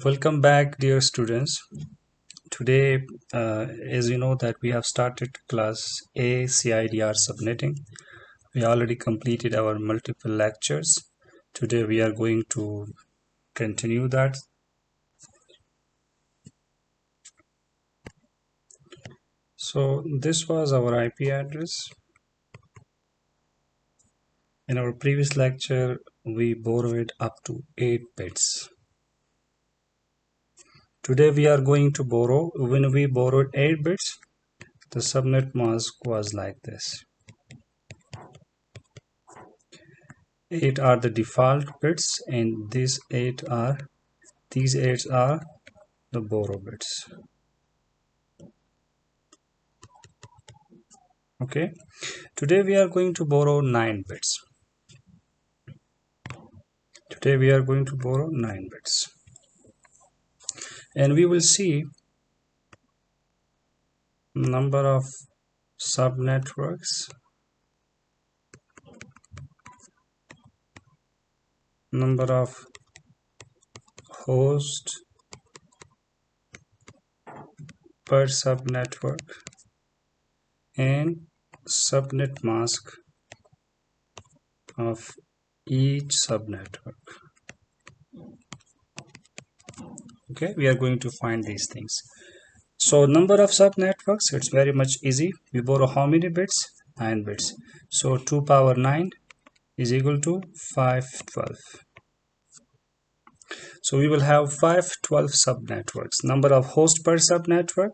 Welcome back, dear students. Today, as you know that we have started class A CIDR Subnetting. We already completed our multiple lectures. Today we are going to continue that. So this was our IP address. In our previous lecture, we borrowed up to 8 bits. Today we are going to borrow, when we borrowed 8 bits, the subnet mask was like this. 8 are the default bits and these 8 are the borrow bits. Okay, today we are going to borrow 9 bits. Today we are going to borrow 9 bits. And we will see number of subnetworks, number of hosts per subnetwork, and subnet mask of each subnetwork. Okay, we are going to find these things. So number of subnetworks, it's very much easy. We borrow how many bits? 9 bits. So 2 power 9 is equal to 512. So we will have 512 subnetworks. Number of hosts per subnetwork,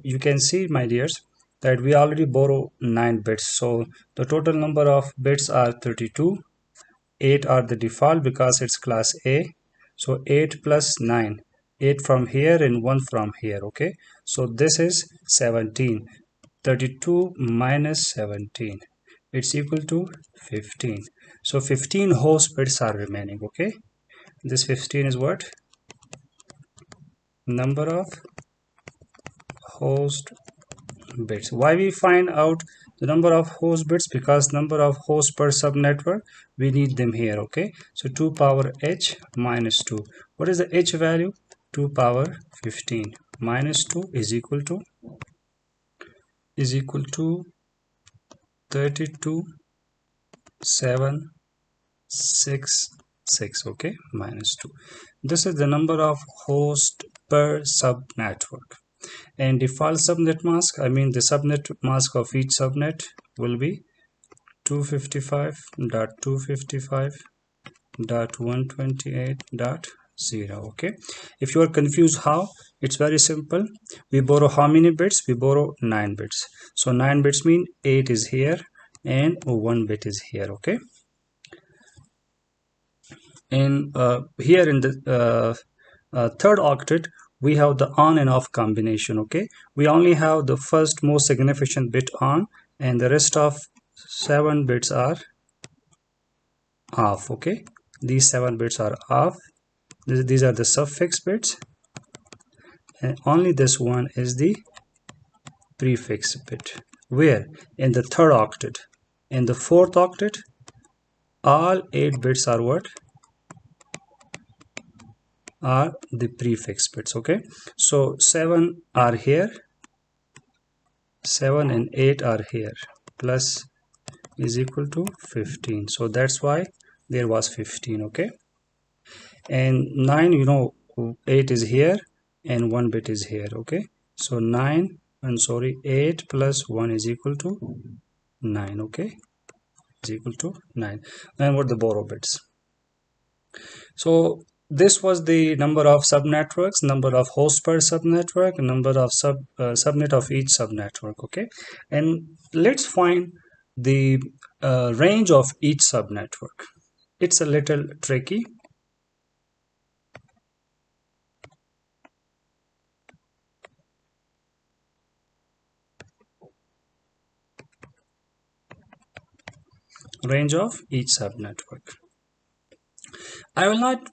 you can see, my dears, that we already borrow 9 bits. So the total number of bits are 32. 8 are the default because it's class A. So 8 plus 9. 8 from here and 1 from here. Okay, so this is 17. 32 minus 17, it's equal to 15. So 15 host bits are remaining. Okay, this 15 is what? Number of host bits. Why we find out the number of host bits? Because number of hosts per subnetwork, we need them here. Okay, so 2 power h minus 2. What is the h value? 2 power 15 minus 2 is equal to 32 766. Okay, minus 2. This is the number of hosts per subnetwork. And default subnet mask, I mean the subnet mask of each subnet, will be 255.255.128.0. Okay, if you are confused how, it's very simple. We borrow how many bits? We borrow 9 bits. So 9 bits mean 8 is here and 1 bit is here. Okay, and here in the third octet, we have the on and off combination. Okay, we only have the first most significant bit on, and the rest of 7 bits are off. Okay, these 7 bits are off. These are the suffix bits, and only this one is the prefix bit. Where? In the third octet. In the fourth octet, all 8 bits are what? Are the prefix bits. Okay, so 7 are here, 7 and 8 are here, plus is equal to 15. So that's why there was 15. Okay, and 9, you know, 8 is here and 1 bit is here. Okay, so 8 plus 1 is equal to 9. Okay, is equal to 9. And what the borrow bits? So this was the number of subnetworks, number of hosts per subnetwork, number of subnet of each subnetwork. Okay, and let's find the range of each subnetwork. It's a little tricky. Range of each subnetwork. I will not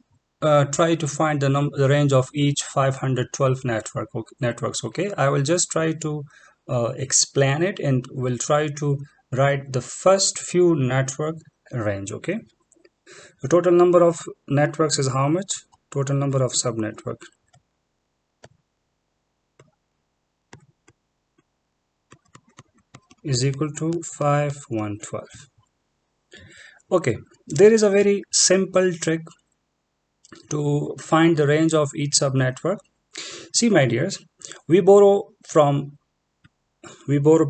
try to find the range of each 512 networks. Okay, I will just try to explain it, and will try to write the first few network range. Okay, the total number of networks is how much? total number of subnetwork is equal to 5112. Okay, there is a very simple trick to find the range of each subnetwork. See, my dears, we borrow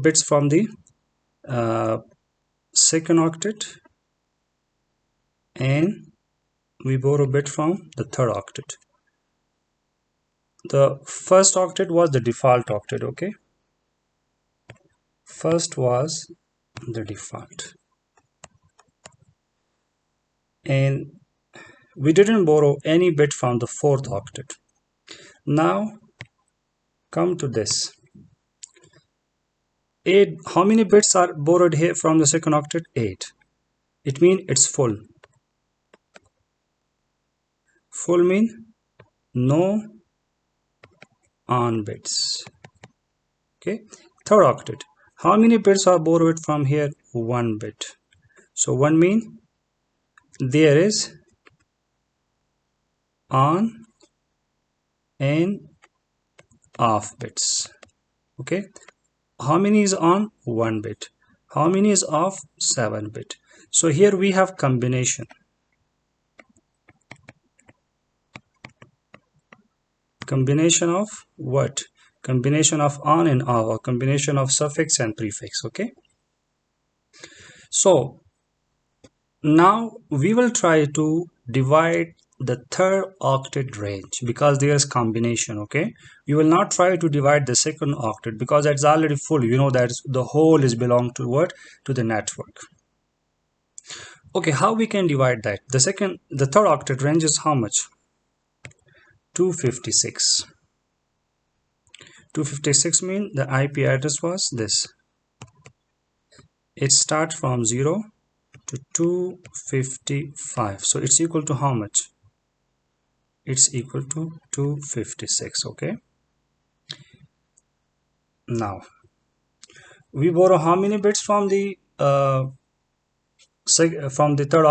bits from the second octet, and we borrow bit from the third octet. The first octet was the default octet. Okay, first was the default, and we didn't borrow any bit from the fourth octet. Now come to this 8. How many bits are borrowed here from the second octet? 8. It means it's full. Full mean no on bits. Okay, third octet, how many bits are borrowed from here? 1 bit. So 1 mean there is on and off bits. Okay, how many is on? 1 bit. How many is off? 7 bit. So here we have combination. Combination of what? Combination of on and off, or combination of suffix and prefix. Okay, so now we will try to divide the third octet range because there's combination. Okay, you will not try to divide the second octet because it's already full. You know that the whole is belong to what? To the network. Okay, how we can divide that? The third octet range is how much? 256. 256 mean the IP address was this. It starts from 0 to 255. So it's equal to how much? It's equal to 256. Okay, now we borrow how many bits from the third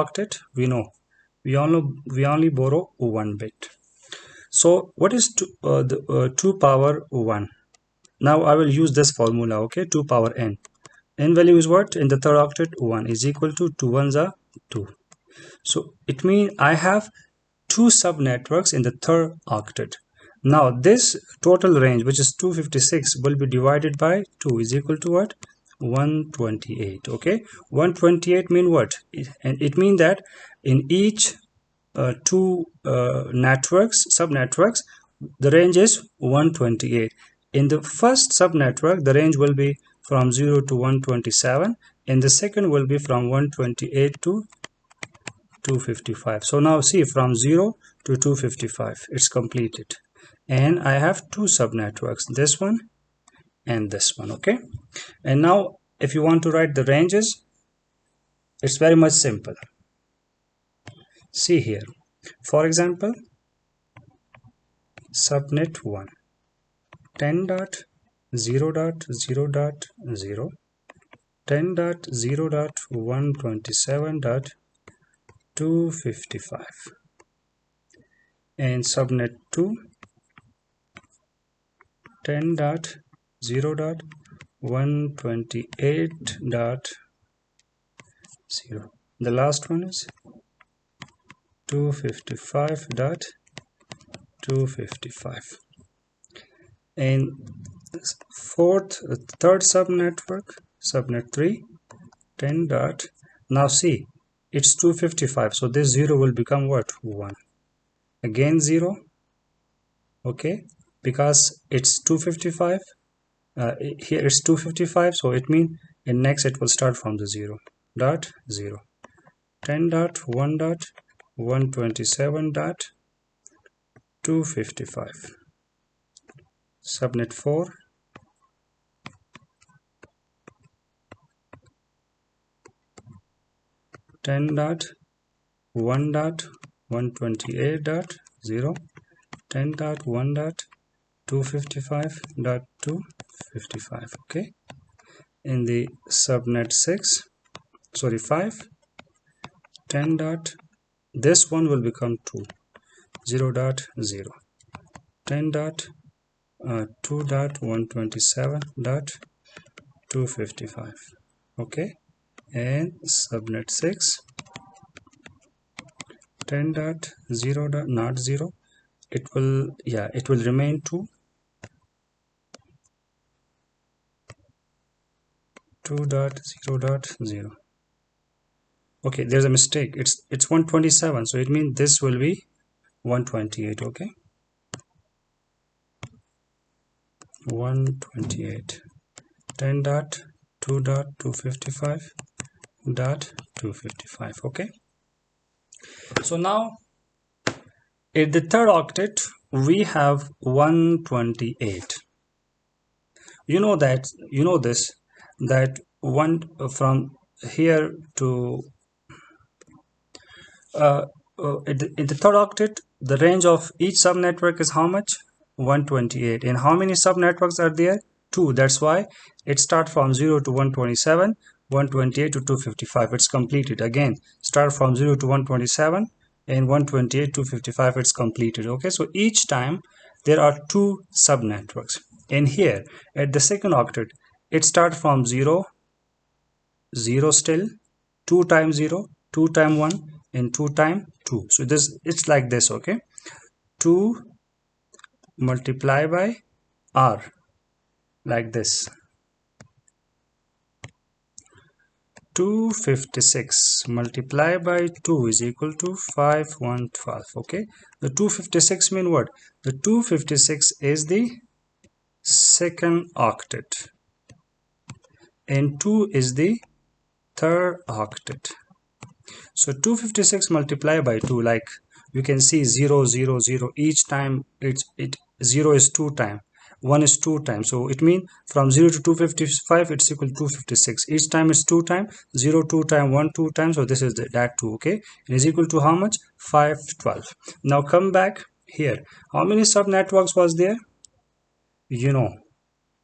octet? We know we only borrow 1 bit. So what is 2 power 1? Now I will use this formula. Okay, 2 power n. N value is what? In the third octet, 1 is equal to 2 ones are 2. So it means I have 2 subnetworks in the third octet. Now this total range, which is 256, will be divided by 2 is equal to what? 128. Okay, 128 mean what? And it means that in each 2 subnetworks, the range is 128. In the first subnetwork, the range will be from 0 to 127. In the second will be from 128 to 255. So now see, from 0 to 255, it's completed. And I have 2 subnetworks, this one and this one. Okay, and now if you want to write the ranges, it's very much simple. See here, for example, subnet 1 10.0.0.0 10.0.127.255 and subnet 2 10.0.128.0. The last one is 255.255. And third subnetwork, subnet 3 10 dot. Now see, it's 255, so this 0 will become what? 1. Again 0. Okay, because it's 255, here it's 255, so it means in next it will start from the 0 dot 0. 10 dot 1 dot 127 dot 255. Subnet 4 10 dot 1 dot 128 dot 0 10 dot 1 dot 255 dot 255. Okay, in the subnet 5 10 dot, this one will become 2 0.0, 10.2.127.255. okay, and subnet 6 10.0 not 0, it will, yeah, it will remain 2.0.0. okay, there's a mistake, it's 127, so it means this will be 128. okay, 128, 10.2.255.255. okay, so now in the third octet we have 128. You know this, that one from here to in the third octet, the range of each subnetwork is how much? 128. And how many subnetworks are there? 2. That's why it starts from 0 to 127, 128 to 255. It's completed. Again, start from 0 to 127 and 128 to 255. It's completed. Okay, so each time there are 2 subnetworks. And here at the second octet, it starts from 0, 0 still, 2 times 0, 2 times 1, and 2 times 2. So this, it's like this, okay? 2 multiplied by r, like this. 256 multiplied by 2 is equal to 5112. okay? The 256 mean what? The 256 is the second octet and 2 is the third octet. So 256 multiplied by 2, like you can see 0 0 0, each time it 0 is 2 times, 1 is 2 times, so it means from 0 to 255 it's equal to 256. Each time it's 2 times, 0 2 times, 1 2 times, so this is that 2. okay, it is equal to how much? 512. Now come back here, how many subnetworks was there? You know,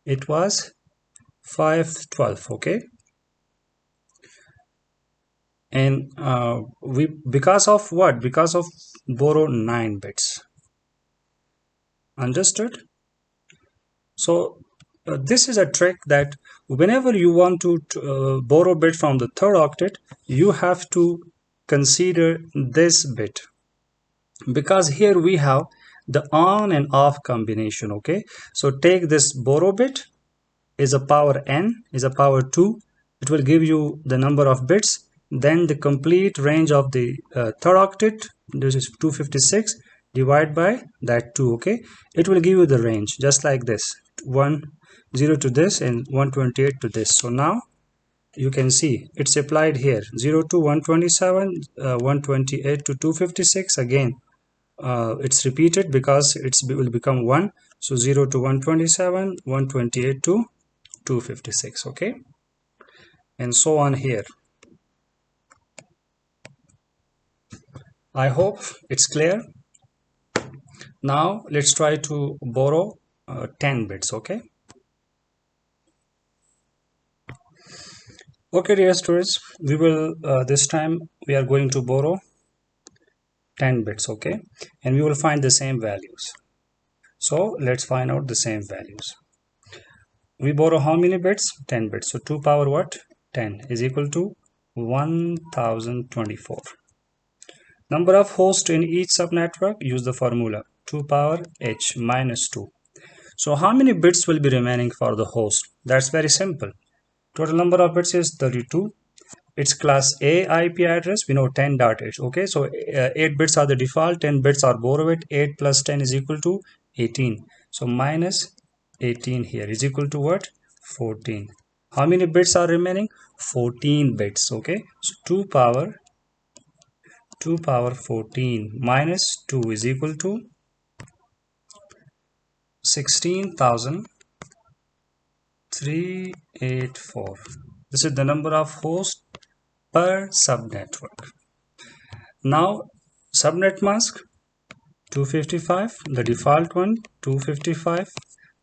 it was 512. okay, and we, because of what? Because of borrow 9 bits. Understood? So this is a trick that whenever you want to borrow bit from the third octet, you have to consider this bit, because here we have the on and off combination. okay, so take this borrow bit is a power n, is a power 2, it will give you the number of bits, then the complete range of the third octet, this is 256, divide by that 2. okay, it will give you the range just like this, 1 0 to this and 128 to this. So now you can see it's applied here, 0 to 127, 128 to 256. Again it's repeated because it will become 1, so 0 to 127, 128 to 256. okay, and so on here. I hope it's clear. Now let's try to borrow 10 bits. okay, dear students, we will this time we are going to borrow 10 bits. okay, and we will find the same values. So let's find out the same values. We borrow how many bits? 10 bits. So 2 power what? 10 is equal to 1024. Number of hosts in each subnetwork, use the formula 2 power h minus 2. So how many bits will be remaining for the host? That's very simple. Total number of bits is 32. It's class A IP address, we know 10.h. okay, so 8 bits are the default, 10 bits are borrowed. 8 plus 10 is equal to 18. So minus 18 here is equal to what? 14. How many bits are remaining? 14 bits. okay, so 2 power 14 minus 2 is equal to 16,384. This is the number of hosts per subnetwork. Now subnet mask 255, the default one 255,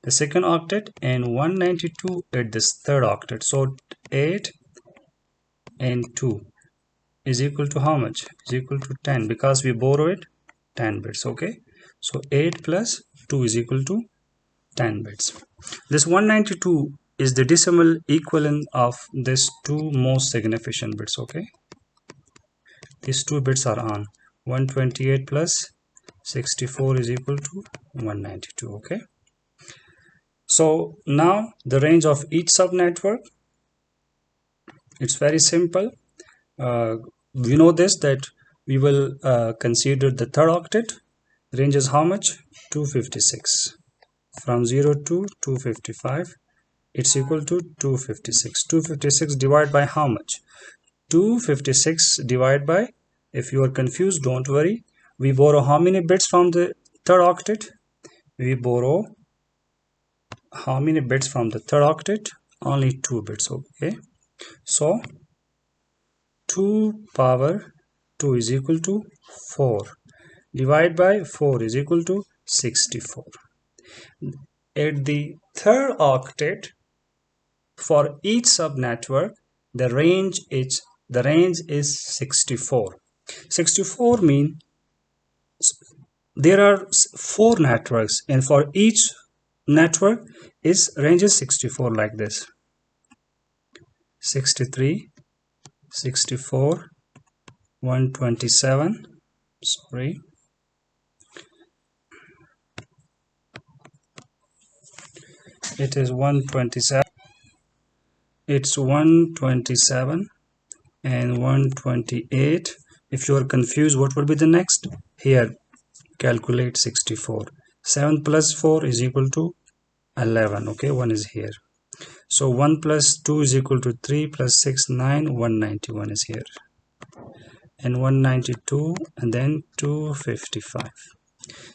the second octet, and 192 at this third octet. So 8 and 2 is equal to how much? Is equal to 10, because we borrow it 10 bits. Okay, so 8 plus 2 is equal to 10 bits. This 192 is the decimal equivalent of this two most significant bits. Okay, these two bits are on. 128 plus 64 is equal to 192. Okay, so now the range of each subnetwork, it's very simple. We know this, that we will consider the third octet. Range is how much? 256. From 0 to 255, it's equal to 256. 256 divided by how much? 256 divided by, if you are confused, don't worry, we borrow how many bits from the third octet? We borrow how many bits from the third octet? Only 2 bits. Okay, so 2 power 2 is equal to 4. Divide by 4 is equal to 64. At the third octet, for each subnetwork, the range is 64. 64 means there are 4 networks, and for each network is range is 64, like this: 63, 64, 127. Sorry. It is 127. It's 127 and 128. If you are confused, what will be the next? Here, calculate 64. 7 plus 4 is equal to 11. Okay, 1 is here. So 1 plus 2 is equal to 3 plus 6, 9. 191 is here. And 192, and then 255.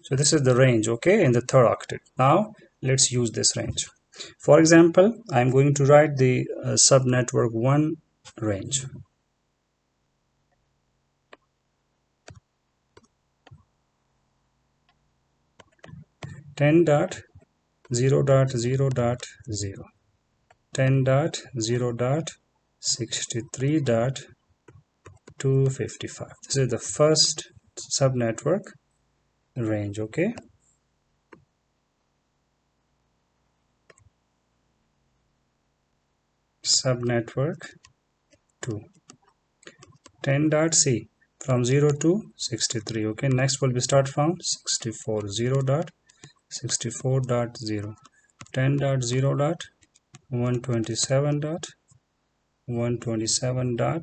So this is the range, okay, in the third octet. Now let's use this range. For example, I'm going to write the subnetwork 1 range. Ten dot 0 dot 0 dot 0, 10 dot 0 dot 63 dot 255. This is the first subnetwork range. Okay, subnetwork 2, 10 dot C, from 0 to 63. Okay, next will be start from 64, 0 dot 64 dot 0, 10 dot 0 dot 127 dot 127 dot